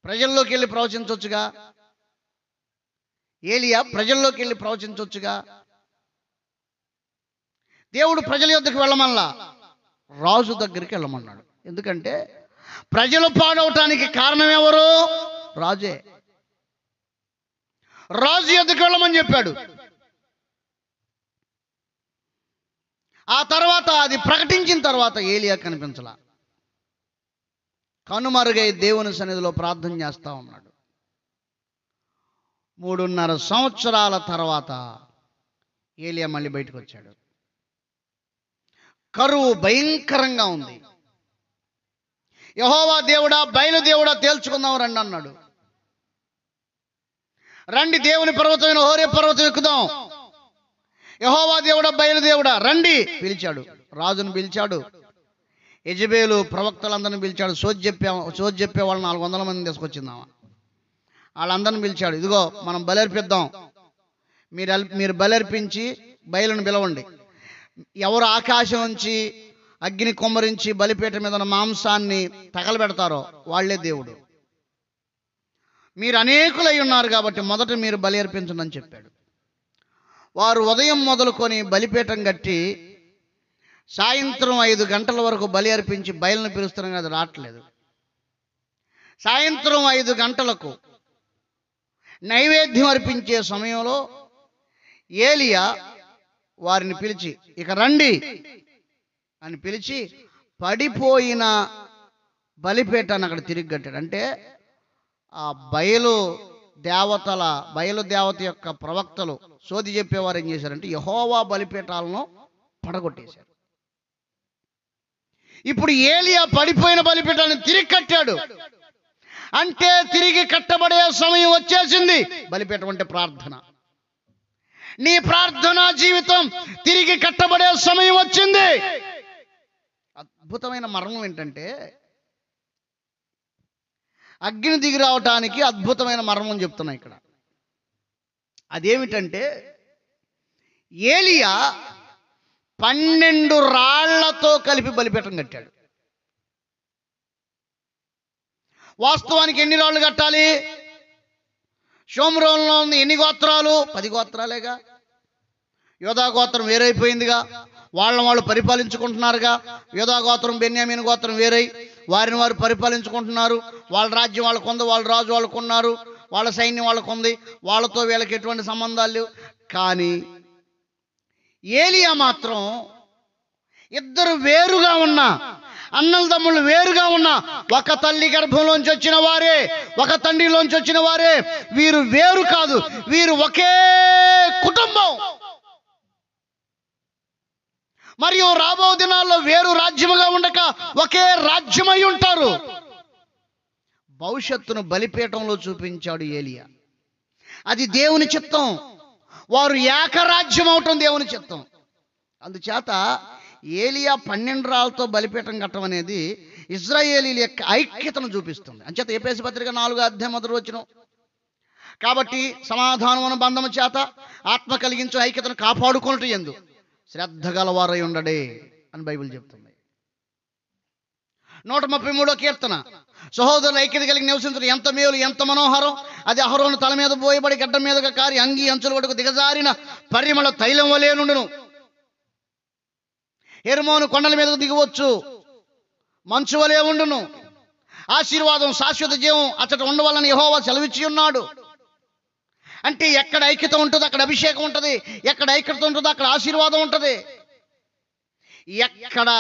Speaker 1: ప్రజల్లోకి వెళ్ళి ప్రవచించవచ్చుగా, ఏలియా ప్రజల్లోకి వెళ్ళి ప్రవచించవచ్చుగా. దేవుడు ప్రజల యొద్దకు వెళ్ళమల్లా, రాజు దగ్గరికి వెళ్ళమన్నాడు. ఎందుకంటే ప్రజలు పాడవటానికి కారణం ఎవరు? రాజే. రాజు యొద్దకు వెళ్ళమని చెప్పాడు. ఆ తర్వాత అది ప్రకటించిన తర్వాత ఏలియా కనిపించలా, కనుమరుగై దేవుని సన్నిధిలో ప్రార్థన చేస్తా ఉన్నాడు. 3.5 సంవత్సరాల తర్వాత ఏలియా మళ్ళీ బయటకు వచ్చాడు. కరువు భయంకరంగా ఉంది. యెహోవా దేవుడా, బయలుదేవుడా తేల్చుకుందాం రండి అన్నాడు. రండి, దేవుని పర్వతమైన హోరే పర్వతం ఎక్కుదాం. యెహోవా దేవుడా, బయలుదేవుడా రండి పిలిచాడు. రాజును పిలిచాడు, యెజెబెలు ప్రవక్తలందరిని పిలిచాడు. సోది చెప్పే వాళ్ళు 400 మందిని తీసుకొచ్చిందామా. వాళ్ళందరిని పిలిచాడు. ఇదిగో మనం బలర్పిద్దాం, మీరు బలర్పించి బయలును పిలవండి. ఎవరు ఆకాశం నుంచి అగ్ని కొమ్మరించి బలిపీఠ మీద ఉన్న మాంసాన్ని తగలబెడతారో వాళ్ళే దేవుడు. మీరు అనేకులై ఉన్నారు కాబట్టి మొదట మీరు బలి అర్పించండి అని చెప్పాడు. వారు ఉదయం మొదలుకొని బలిపీఠం కట్టి సాయంత్రం 5 గంటల వరకు బలి అర్పించి బయలును పిలుస్తున్నాం, అది రావట్లేదు. సాయంత్రం 5 గంటలకు నైవేద్యం అర్పించే సమయంలో ఏలియా వారిని పిలిచి, ఇక రండి అని పిలిచి పడిపోయిన బలిపీఠాన్ని అక్కడ తిరిగి కట్టాడు. అంటే ఆ బయలు దేవత యొక్క ప్రవక్తలు సోది చెప్పేవారు ఏం చేశారంటే యెహోవా బలిపీఠాలను పడగొట్టేశారు. ఇప్పుడు ఏలియా పడిపోయిన బలిపీఠాన్ని తిరిగి కట్టాడు. అంటే తిరిగి కట్టబడే సమయం వచ్చేసింది. బలిపీఠం అంటే ప్రార్థన. నీ ప్రార్థనా జీవితం తిరిగి కట్టబడే సమయం వచ్చింది. అద్భుతమైన మర్మం ఏంటంటే, అగ్ని దిగి రావటానికి అద్భుతమైన మర్మం చెప్తున్నా ఇక్కడ. అదేమిటంటే, ఏలియా 12 రాళ్లతో కలిపి బలిపీఠం కట్టాడు. వాస్తవానికి ఎన్ని రాళ్ళు కట్టాలి? షోమ్రోన్లో ఉంది ఎన్ని గోత్రాలు? 10 గోత్రాలేగా. యోధా గోత్రం వేరైపోయిందిగా, వాళ్ళు పరిపాలించుకుంటున్నారుగా. యోధా గోత్రం బెన్యామీను గోత్రం వేరై వారిని వారు పరిపాలించుకుంటున్నారు. వాళ్ళ రాజ్యం వాళ్ళకుంది, వాళ్ళ రాజు వాళ్ళకున్నారు, వాళ్ళ సైన్యం వాళ్ళకుంది. వాళ్ళతో వీళ్ళకి ఎటువంటి సంబంధాలు లేవు. కానీ ఏలియా మాత్రం ఇద్దరు వేరుగా ఉన్నా, అన్నదమ్ములు వేరుగా ఉన్నా, ఒక తల్లి గర్భంలోంచి వచ్చిన వారే, ఒక తండ్రిలోంచి వచ్చిన వారే. వీరు వేరు కాదు, వీరు ఒకే కుటుంబం. మరియు రాబో దినాల్లో వేరు రాజ్యముగా ఉండక ఒకే రాజ్యమై ఉంటారు. భవిష్యత్తును బలిపీఠంలో చూపించాడు ఏలియా. అది దేవుని చిత్తం. వారు ఏకరాజ్యం అవటం దేవుని చిత్తం. అందుచేత ఏలియా 12 రాళ్లతో బలిపీఠం కట్టడం అనేది ఇశ్రాయేలీల యొక్క ఐక్యతను చూపిస్తుంది. అంచేత ఎఫెసీ పత్రిక 4:1 కాబట్టి సమాధానమును బంధము చేత ఆత్మ కలిగించు ఐక్యతను కాపాడుకున్నట్టు ఎందు శ్రద్ధ గలవారై ఉండడే అని బైబిల్ చెప్తుంది. 133వ కీర్తన, సహోదరుల ఐక్యత కలిగి నివసించడం ఎంత మేలు, ఎంత మనోహరం. అది అహరోను తల మీద పోయబడి గడ్డ మీదగా కారి అంగి అంచుల వరకు దిగజారిన పరిమళ తైలం వలె నుండును. హెర్మోను కొండల మీదకు దిగవచ్చు, మంచు వలె ఉండును. ఆశీర్వాదం శాశ్వత జీవం అచ్చట ఉండవాలని యెహోవా సెలవిచ్చి ఉన్నాడు. అంటే ఎక్కడ ఐక్యత ఉంటుందో అక్కడ అభిషేకం ఉంటుంది, ఎక్కడ ఐక్యత ఉంటుందో అక్కడ ఆశీర్వాదం ఉంటుంది. ఎక్కడ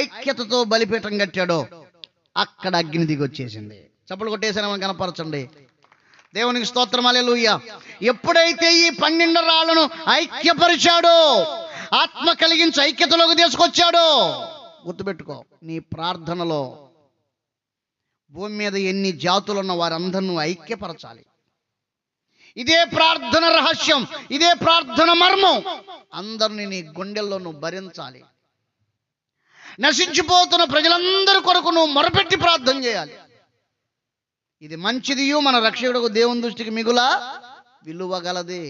Speaker 1: ఐక్యతతో బలిపీఠం కట్టాడో అక్కడ అగ్ని దిగి వచ్చేసింది. చప్పలు కొట్టేసాను, కనపరచండి. దేవునికి స్తోత్రం, హల్లెలూయా. ఎప్పుడైతే ఈ 12 రాళ్లను ఐక్యపరిచాడో, ఆత్మ కలిగించి ఐక్యతలోకి తీసుకొచ్చాడో, గుర్తుపెట్టుకో, నీ ప్రార్థనలో భూమి మీద ఎన్ని జాతులున్న వారందరినీ ఐక్యపరచాలి. ఇదే ప్రార్థన రహస్యం, ఇదే ప్రార్థన మర్మం. అందరినీ నీ గుండెల్లో నువ్వు భరించాలి. నశించిపోతున్న ప్రజలందరి కొరకు నువ్వు మొరపెట్టి ప్రార్థన చేయాలి. ఇది మంచిదియు మన రక్షకుడు దేవుని దృష్టికి మిగులా విలువగలదే.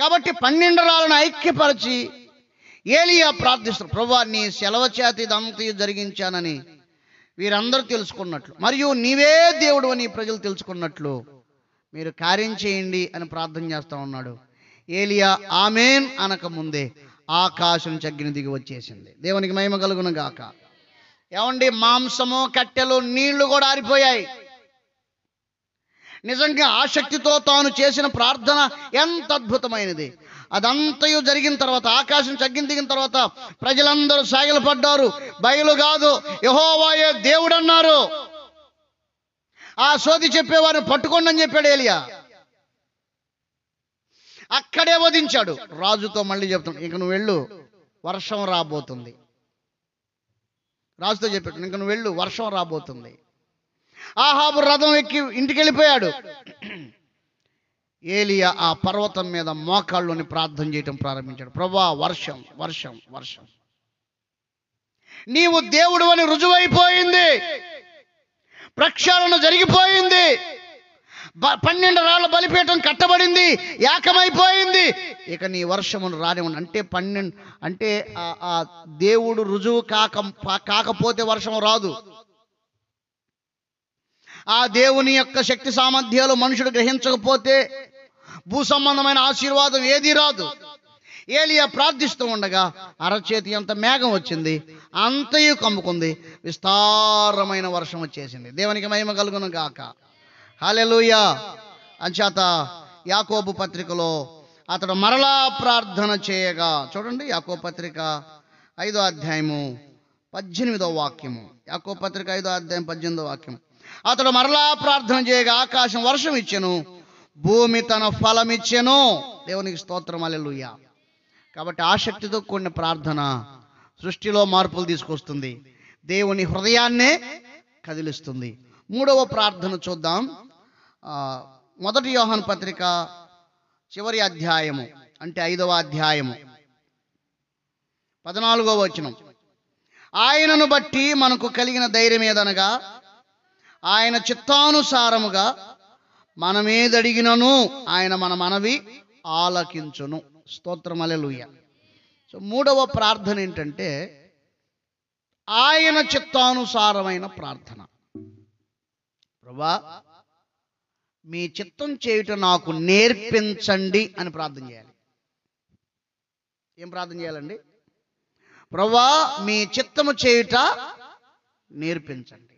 Speaker 1: కాబట్టి 12 రాళ్లను ఐక్యపరిచి ఏలియా ప్రార్థిస్తారు, ప్రభువా నీ సెలవు చేత ఇదంతయు జరిగించానని వీరందరూ తెలుసుకున్నట్లు, మరియు నీవే దేవుడు అని ప్రజలు తెలుసుకున్నట్లు మీరు కార్యం చేయండి అని ప్రార్థన చేస్తూ ఉన్నాడు. ఏలియా ఆమేన్ అనక ముందే ఆకాశం నుంచి అగ్ని దిగి వచ్చేసింది. దేవునికి మహిమ కలుగును గాక. ఏమండి, మాంసము కట్టెలు నీళ్లు కూడా ఆరిపోయాయి. నిజంగా ఆసక్తితో తాను చేసిన ప్రార్థన ఎంత అద్భుతమైనది. అదంతయు జరిగిన తర్వాత, ఆకాశం అగ్ని దిగిన తర్వాత ప్రజలందరూ సాగిలపడ్డారు. బయలు కాదు, యెహోవాయే దేవుడు అన్నారు. ఆ సోది చెప్పేవారిని పట్టుకోండి అని చెప్పాడు ఏలియా. అక్కడే వధించాడు. రాజుతో మళ్ళీ చెప్తాడు, ఇంక నువ్వు వెళ్ళు, వర్షం రాబోతుంది. రాజుతో చెప్పాడు, ఇంక నువ్వు వెళ్ళు, వర్షం రాబోతుంది. ఆహాబు రథం ఎక్కి ఇంటికి వెళ్ళిపోయాడు. ఏలియా ఆ పర్వతం మీద మోకాళ్ళుని ప్రార్థన చేయటం ప్రారంభించాడు. ప్రభువా వర్షం వర్షం వర్షం, నీవు దేవుడు అని రుజువైపోయింది, ప్రక్షాళన జరిగిపోయింది, 12 రాళ్ల బలిపీఠం కట్టబడింది, ఏకమైపోయింది. ఇక నీ వర్షమును రానివ్వండి. అంటే 12 అంటే ఆ దేవుడు రుజువు కాకపోతే వర్షం రాదు. ఆ దేవుని యొక్క శక్తి సామర్థ్యాలు మనుషుడు గ్రహించకపోతే భూ సంబంధమైన ఆశీర్వాదం ఏది రాదు. ఏలియా ప్రార్థిస్తూ ఉండగా అరచేతి అంత మేఘం వచ్చింది, అంతయు కమ్ముకుంది, విస్తారమైన వర్షం వచ్చేసింది. దేవునికి మహిమ కలుగును గాక. హల్లెలూయా. అంచేత యాకోబు పత్రికలో అతడు మరలా ప్రార్థన చేయగా, చూడండి యాకోబు పత్రిక 5వ అధ్యాయము 18వ వాక్యము. యాకోబు పత్రిక 5వ అధ్యాయం 18వ వాక్యం. అతడు మరలా ప్రార్థన చేయగా ఆకాశం వర్షం ఇచ్చెను, భూమి తన ఫలం ఇచ్చెను. దేవునికి స్తోత్రం. హల్లెలూయా. కాబట్టి ఆసక్తితో కూడిన ప్రార్థన సృష్టిలో మార్పులు తీసుకొస్తుంది, దేవుని హృదయాన్నే కదిలిస్తుంది. 3వ ప్రార్థన చూద్దాం. 1 యోహాను పత్రిక చివరి అధ్యాయము, అంటే 5వ అధ్యాయము 14వ వచనం. ఆయనను బట్టి మనకు కలిగిన ధైర్యం ఏదనగా, ఆయన చిత్తానుసారముగా మనమేదడిగినను ఆయన మన మనవి ఆలకించును. స్తోత్రం. హల్లెలూయా. సో 3వ ప్రార్థన ఏంటంటే ఆయన చిత్తానుసారమైన ప్రార్థన. ప్రభువా, మీ చిత్తం చేయుట నాకు నేర్పించండి అని ప్రార్థన చేయాలి. ఏం ప్రార్థన చేయాలండి? ప్రభువా, మీ చిత్తము చేయుట నేర్పించండి,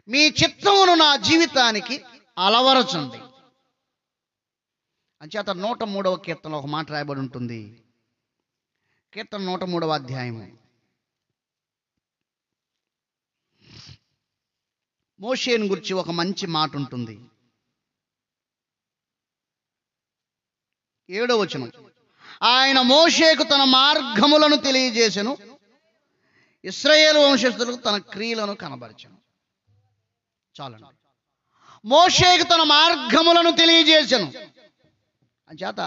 Speaker 1: మీ చిత్తమును నా జీవితానికి అలవరచండి. అంచేత 103వ కీర్తనలో ఒక మాట రాయబడి ఉంటుంది. కీర్తన 103వ అధ్యాయము. మోషేను గురించి ఒక మంచి మాట ఉంటుంది. 7వ వచనం. ఆయన మోషేకు తన మార్గములను తెలియజేసెను, ఇశ్రాయేలు వంశస్థులకు తన క్రియలను కనబరచెను. చాలండి. మోషేకు తన మార్గములను తెలియజేసెను. అంచేత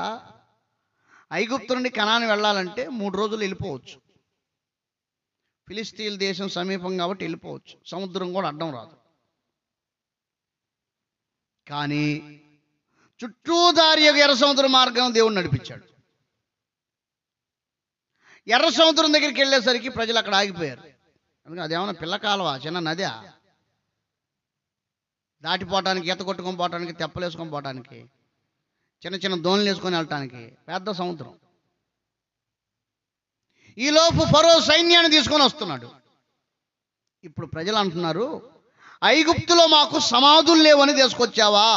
Speaker 1: ఐగుప్తు నుండి కనాను వెళ్ళాలంటే 3 రోజులు వెళ్ళిపోవచ్చు. ఫిలిస్తీన్ దేశం సమీపం కాబట్టి వెళ్ళిపోవచ్చు, సముద్రం కూడా అడ్డం రాదు. కానీ చుట్టూ దారి ఎర్ర సముద్ర మార్గం దేవుడు నడిపించాడు. ఎర్ర సముద్రం దగ్గరికి వెళ్ళేసరికి ప్రజలు అక్కడ ఆగిపోయారు. అందుకని అదేమన్నా పిల్లకాలవా, చిన్న నదా? దాటిపోవటానికి, ఈత కొట్టుకొని పోవటానికి, తెప్పలేసుకొని పోవటానికి, చిన్న చిన్న దోణులు వేసుకొని వెళ్ళటానికి పెద్ద సముద్రం. ఈలోపు ఫరో సైన్యాన్ని తీసుకొని వస్తున్నాడు. ఇప్పుడు ప్రజలు అంటున్నారు, ఐగుప్తులో మాకు సమాధులు లేవని తీసుకొచ్చావా?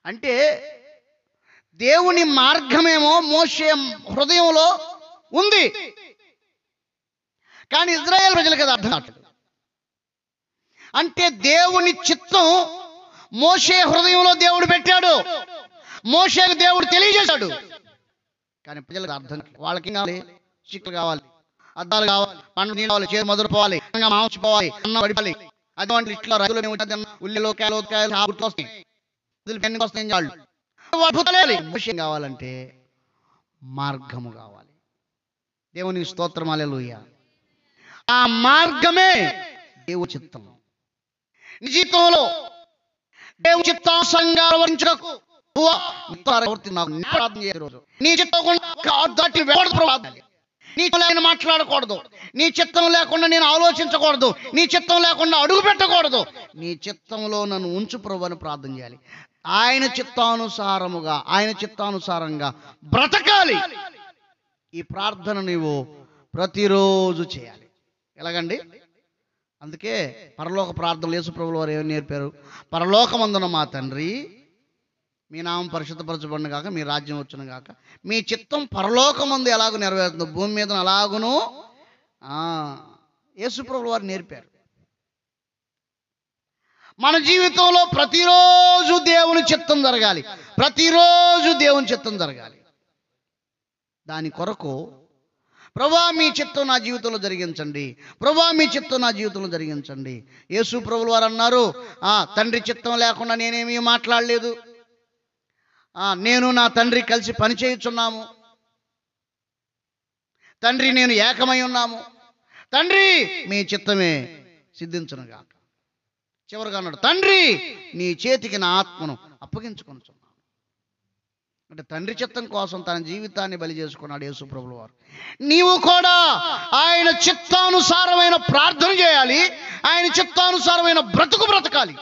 Speaker 1: అంటే దేవుని మార్గమేమో మోషే హృదయంలో ఉంది, కానీ ఇజ్రాయేల్ ప్రజలకు అది అర్థం కాదు. అంటే దేవుని చిత్తం మోషే హృదయంలో దేవుడు పెట్టాడు, మోషేకు దేవుడు తెలియజేశాడు, కానీ ప్రజలకు అర్థం కాదు. వాళ్ళకి కావాలి, చిక్కులు కావాలి, అద్దాలు కావాలి, పండు నీళ్ళు కావాలి, చేరు మధురు పోవాలి, మాంసం పోవాలి, అన్నం పడిపోవాలి. అటువంటి ఇట్లా రైతులు ఉల్లిలో కాయలు వస్తాయి, కావాలంటే మార్గము కావాలి. దేవునికి స్తోత్రం. హల్లెలూయా. ఆ మార్గమే దేవుని చిత్తం. నీ జీవితంలో దేవుని చిత్తానుసారంగా ప్రవర్తించుటకు నీ చిత్తం దాటి నీ చిత్తం మాట్లాడకూడదు, నీ చిత్తం లేకుండా నేను ఆలోచించకూడదు, నీ చిత్తం లేకుండా అడుగు పెట్టకూడదు. నీ చిత్తంలో నన్ను ఉంచు ప్రభు అని ప్రార్థన చేయాలి. ఆయన చిత్తానుసారంగా బ్రతకాలి. ఈ ప్రార్థన నీవు ప్రతిరోజు చేయాలి. ఎలాగండి? అందుకే పరలోక ప్రార్థనలు యేసు ప్రభువుల వారు ఏమని నేర్పారు? పరలోకమందున మా తండ్రి, మీ నామం పరిశుద్ధపరచబడును గాక, మీ రాజ్యం వచ్చును గాక, మీ చిత్తం పరలోకమందు ఎలాగో నెరవేరుతుందో భూమి మీద అలాగును యేసు ప్రభువుల వారు నేర్పారు. మన జీవితంలో ప్రతిరోజు దేవుని చిత్తం జరగాలి, ప్రతిరోజు దేవుని చిత్తం జరగాలి. దాని కొరకు ప్రభువా మీ చిత్తం నా జీవితంలో జరిగించండి, ప్రభువా మీ చిత్తం నా జీవితంలో జరిగించండి. యేసు ప్రభువుల వారు అన్నారు, తండ్రి చిత్తం లేకుండా నేనేమీ మాట్లాడలేదు, నేను నా తండ్రి కలిసి పని చేయుచున్నాము, తండ్రి నేను ఏకమై ఉన్నాము, తండ్రి మీ చిత్తమే సిద్ధించునుగాక. చివరిగా అన్నాడు, తండ్రి నీ చేతికి నా ఆత్మను అప్పగించుకొనుచున్నాను. అంటే తండ్రి చిత్తం కోసం తన జీవితాన్ని బలి చేసుకున్నాడు యేసు ప్రభువుల వారు. నీవు కూడా ఆయన చిత్తానుసారమైన ప్రార్థన చేయాలి, ఆయన చిత్తానుసారమైన బ్రతుకు బ్రతకాలి.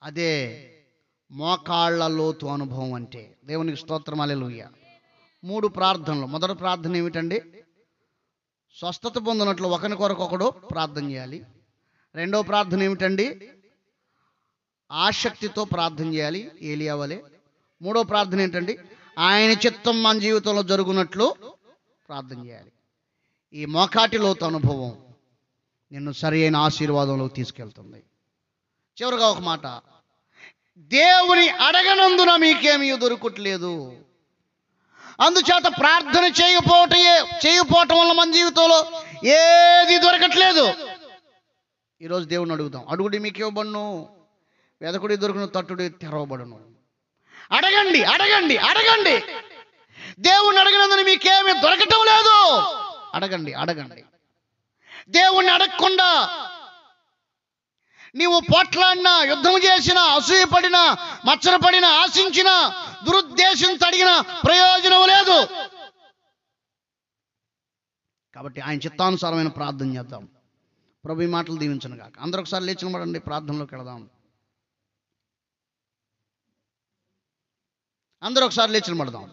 Speaker 1: అదే మోకాళ్ళ లోతు అనుభవం అంటే. దేవునికి స్తోత్రం, హల్లెలూయా. 3 ప్రార్థనలు. మొదటి ప్రార్థన ఏమిటండి? స్వస్థత పొందినట్లు ఒకరి కొరకు ఒకడు ప్రార్థన చేయాలి. రెండో ప్రార్థన ఏమిటండి? ఆసక్తితో ప్రార్థన చేయాలి, ఏలియా వలె. మూడో ప్రార్థన ఏంటండి? ఆయన చిత్తం మన జీవితంలో జరుగునట్లు ప్రార్థన చేయాలి. ఈ మోకాటి లోతు అనుభవం నిన్ను సరి అయిన ఆశీర్వాదంలోకి తీసుకెళ్తుంది. చివరిగా ఒక మాట, దేవుని అడగనందున మీకేమీ దొరకట్లేదు. అందుచేత ప్రార్థన చేయకపోవటం వల్ల మన జీవితంలో ఏది దొరకట్లేదు. ఈరోజు దేవుని అడుగుదాం. అడుగుడి మీకు ఇవ్వబడును, వెదకుడి దొరుకును, తట్టుడి తెరవబడును. అడగండి, అడగండి, అడగండి. దేవుణ్ణి అడగనందున మీకేమీ దొరకటం లేదు. అడగండి, అడగండి. దేవుణ్ణి అడగకుండా నీవు పోట్లాడినా, యుద్ధం చేసినా, అసూయపడినా, మచ్చరపడినా, ఆశించినా, దురుద్దేశంతో అడిగినా ప్రయోజనం లేదు. కాబట్టి ఆయన చిత్తానుసారమైన ప్రార్థన చేద్దాం. ప్రభు ఈ మాటలు దీవించను గాక. అందరూ ఒకసారి లేచి నిలబడండి, ప్రార్థనలోకి వెళదాం. అందరూ ఒకసారి లేచి నిలబడదాం.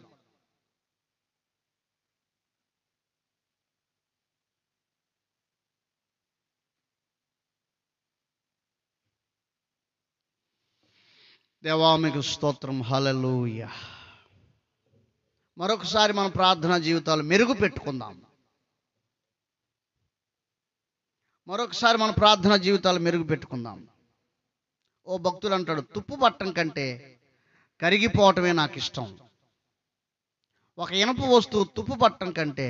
Speaker 1: దేవా మీకు స్తోత్రం, హల్లెలూయా. మరొకసారి మన ప్రార్థనా జీవితాలు మెరుగు పెట్టుకుందాం. మరొకసారి మన ప్రార్థనా జీవితాలు మెరుగు పెట్టుకుందాం. ఓ భక్తులు అంటాడు, తుప్పు పట్టం కంటే కరిగిపోవటమే నాకు ఇష్టం. ఒక ఇనప వస్తువు తుప్పు పట్టం కంటే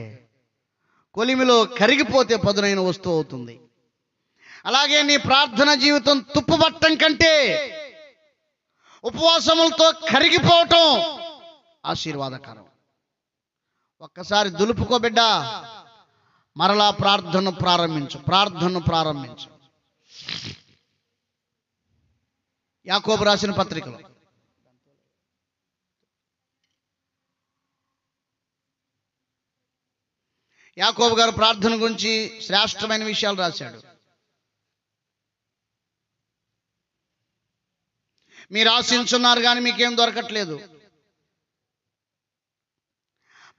Speaker 1: కొలిమిలో కరిగిపోతే పదునైన వస్తువు అవుతుంది. అలాగే నీ ప్రార్థన జీవితం తుప్పు పట్టం కంటే ఉపవాసములతో కరిగిపోవటం ఆశీర్వాదకరం. ఒక్కసారి దులుపుకో బిడ్డ, మరలా ప్రార్థన ప్రారంభించు. యాకోబు రాసిన పత్రికలో యాకోబు గారు ప్రార్థన గురించి శ్రేష్టమైన విషయాలు రాశాడు. మీరు ఆశించున్నారు కానీ మీకేం దొరకట్లేదు.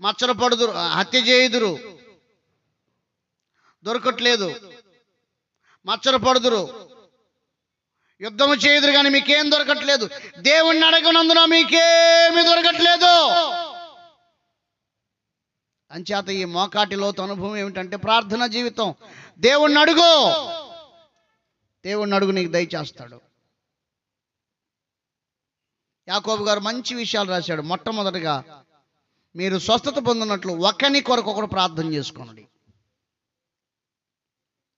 Speaker 1: మచ్చరపడుదురు, హత్య చేయుదురు, దొరకట్లేదు. మచ్చరపడుదురు, యుద్ధము చేయుదురు కానీ మీకేం దొరకట్లేదు. దేవుణ్ణి అడగనందున మీకేమి దొరకట్లేదు. అంచేత ఈ మోకాటి లోతు అనుభవం ఏమిటంటే ప్రార్థనా జీవితం. దేవుణ్ణి అడుగు, నీకు దయచేస్తాడు. యాకోబు గారు మంచి విషయాలు రాశాడు. మొట్టమొదటిగా మీరు స్వస్థత పొందినట్లు ఒకని కొరకు ఒకడు ప్రార్థన చేసుకోండి.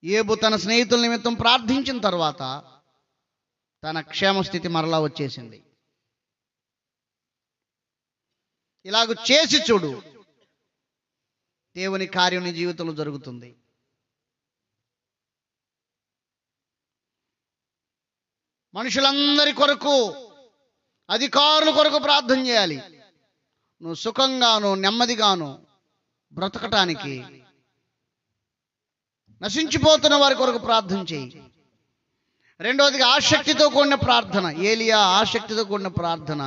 Speaker 1: యోబు తన స్నేహితుల నిమిత్తం ప్రార్థించిన తర్వాత తన క్షేమస్థితి మరలా వచ్చేసింది. ఇలాగ చేసి చూడు, దేవుని కార్యం నీ జీవితంలో జరుగుతుంది. మనుషులందరి కొరకు, అధికారుల కొరకు ప్రార్థన చేయాలి. నువ్వు సుఖంగాను నెమ్మదిగాను బ్రతకటానికి నశించిపోతున్న వారి కొరకు ప్రార్థన చేయి. రెండవదిగా ఆసక్తితో కూడిన ప్రార్థన. ఏలియా ఆసక్తితో కూడిన ప్రార్థన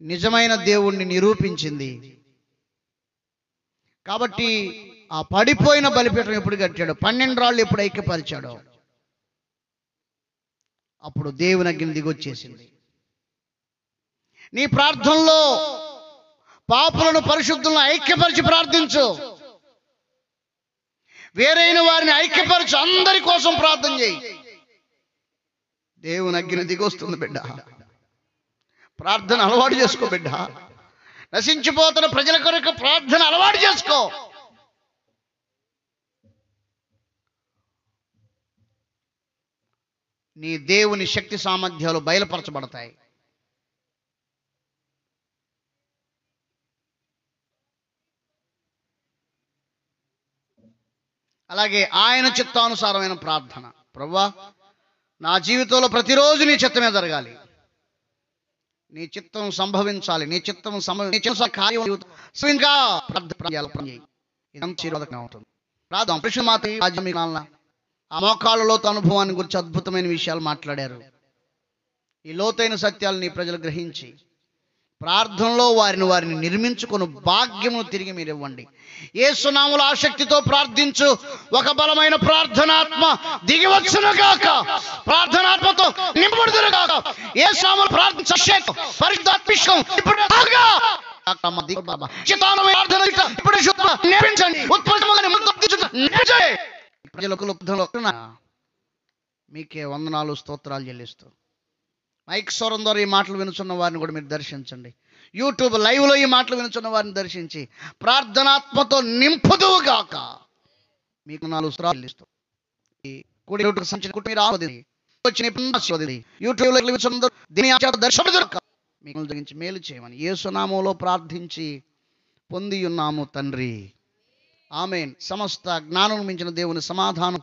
Speaker 1: నిజమైన దేవుణ్ణి నిరూపించింది. కాబట్టి ఆ పడిపోయిన బలిపీఠం ఎప్పుడు కట్టాడో, 12 రాళ్ళు ఎప్పుడు ఐక్యపరిచాడో అప్పుడు దేవుని అగ్ని దిగొచ్చేసింది. నీ ప్రార్థనలో పాపులను పరిశుద్ధులను ఐక్యపరిచి ప్రార్థించు. వేరైన వారిని ఐక్యపరిచి అందరి కోసం ప్రార్థన చేయి. దేవుని అగ్ని దిగొస్తుంది బిడ్డ. ప్రార్థన అలవాటు చేసుకో బిడ్డ. నశించిపోతున్న ప్రజల కొరకు ప్రార్థన అలవాటు చేసుకో. నీ దేవుని శక్తి సామర్థ్యాలు బయలుపరచబడతాయి. అలాగే ఆయన చిత్తానుసారమైన ప్రార్థన. ప్రభువా, నా జీవితంలో ప్రతిరోజు నీ చిత్తమే జరగాలి, నీ చిత్తం సంభవించాలి, నీ చిత్తం కార్యం ఇంకా ఆ మోకాళ్ళలో అనుభవాన్ని గురించి అద్భుతమైన విషయాలు మాట్లాడారు. ఈ లోతైన సత్యాలను నీ ప్రజలు గ్రహించి ప్రార్థనలో వారిని నిర్మించుకొని భాగ్యమును తిరిగి మీరు ఇవ్వండి. యేసు నామములో ఆసక్తితో ప్రార్థించు. ఒక బలమైన ప్రార్థనాత్మ దిగివచ్చును గాక. ప్రార్థనాత్మతో నింపబడుదురు గాక. యేసు నామములో ప్రార్థించు. అభిషేకం, పరిశుద్ధాత్మికం ఇప్పుడు ఆగా. చిత్తానుమైన ప్రార్థన ఇప్పుడు శుద్ధ నేర్పించండి. ఉత్పన్నముగా నేర్పించండి. ప్రజలకు మీకే వందనాలు, స్తోత్రాలు చెల్లిస్తూ మైక్ స్వరం ద్వారా ఈ మాటలు వినుచున్న వారిని కూడా మీరు దర్శించండి. యూట్యూబ్ లైవ్లో ఈ మాటలు వినుచున్న వారిని దర్శించి ప్రార్థనాత్మతో నింపుదువుగాక. మీకు 4 స్తోత్రాలు చెల్లిస్తూ ఈ కూడి మీరు ఆస్వాదించి యూట్యూబ్లో వినుచున్న దీని దర్శనదుగాక. మీకు జరిగించి మేలు చేయమని యేసు నామములో ప్రార్థించి పొంది ఉన్నాము తండ్రి. ఆమేన్. సమస్త జ్ఞానం మించిన దేవుని సమాధానం